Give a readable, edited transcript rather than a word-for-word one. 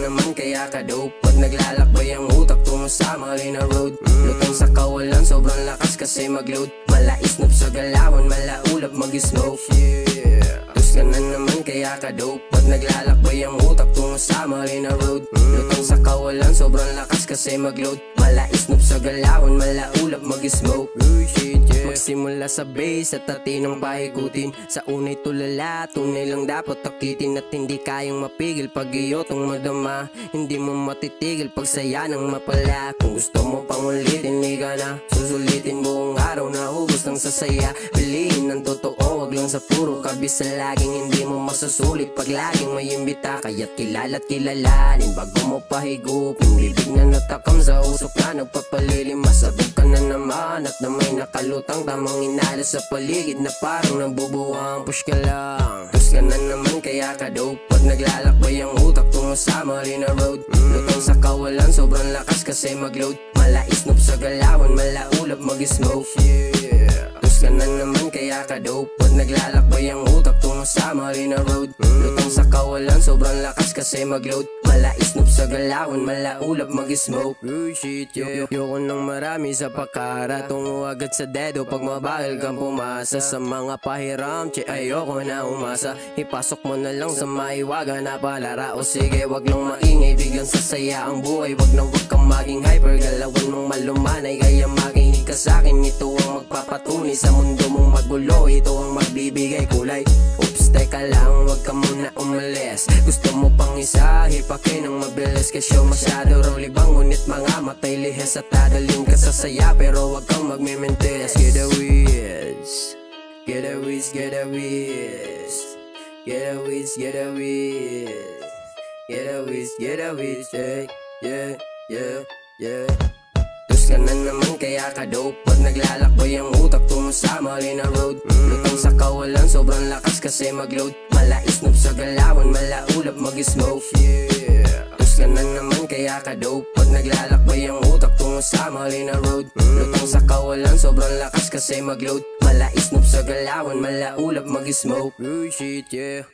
naman kaya ka dope. Pag naglalakbay ang utak tungo sa mali na road, lutang sa kawalan, sobrang lakas kasi mag-load. Malaisnop sa galawan, malaulap mag-smoke. Tus ka na naman kaya ka dope. Pag naglalakbay ang utak tungo sa mali na road, lutang sa kawalan, sobrang lakas kasi mag-load. Malaisnop sa galawan, malaulap mag-smoke. Magsimula sa base at tatinang pahigutin. Sa unay tulala, tunay lang dapat takitin. At hindi kayang mapigil pag iyotong madama. Hindi mo matitigil pag saya ng mapala. Kung gusto mo pang ulitin, hindi ka na susulitin. Buong araw na ubos ng sasaya. Piliin ng totoo, wag lang sa puro kabisa. Laging hindi mo masasulit pag laging may imbita. Kaya't kilala't kilalanin bago mo pahigupin. Bibig na natakam sa usok na nagpapalilim. Masabog ka na naman at na may nakalutang tamang inala sa paligid na parang nabubuwang. Push ka lang, tus ka na naman kaya ka dope. Pag naglalakbay ang utak tungo sa mali na road, lutang sa kawalan, sobrang lakas kasi mag-load. Malaisnop sa galawan, malaulap mag-smoke. Tus ka na naman kaya ka dope. Pag naglalakbay ang utak tungo sa mali na road, lutang sa kawalan, sobrang lakas kasi mag-load. Malaisnop sa galawan, malaulap mag-smoke. Yoko ng marami sa pakara, tungo agad sa dedo pag mabagal kang pumasa. Sa mga pahiram, ayoko na umasa. Ipasok mo na lang sa maiwaga na palara. O sige, wag lang maingay, biglang sasaya ang buhay. Wag na wag kang maging hyper, galawan mong malumanay. Kaya makinig ka sa'kin, ito ang magpapatunay sa mundo mong magulo. Ito ang magbibigay kulay. Oops, teka lang, wag ka muna umalis. Gusto mo pang isa, hipakin ng mabilis. Kasyo masyado raw libang, ngunit mga matay lihes. At dadalhin ka sa saya, pero wag kang magmimentes. Get a whiz, get a whiz, get a whiz, get a whiz, get a whiz, get a whiz, get a whiz, yeah, yeah, yeah. Tus ka na naman kaya ka dope. Pag naglalakbay ang utak tungo sa mali na road, lutang sa kawalan, sobrang lakas kasi mag-load. Malaisnop sa galawan, malaulap mag-smoke. Tus ka na naman kaya ka dope. Pag naglalakbay ang utak tungo sa mali na road, lutang sa kawalan, sobrang lakas kasi mag-load. Malaisnop sa galawan, malaulap mag-smoke. Oh shit, yeah.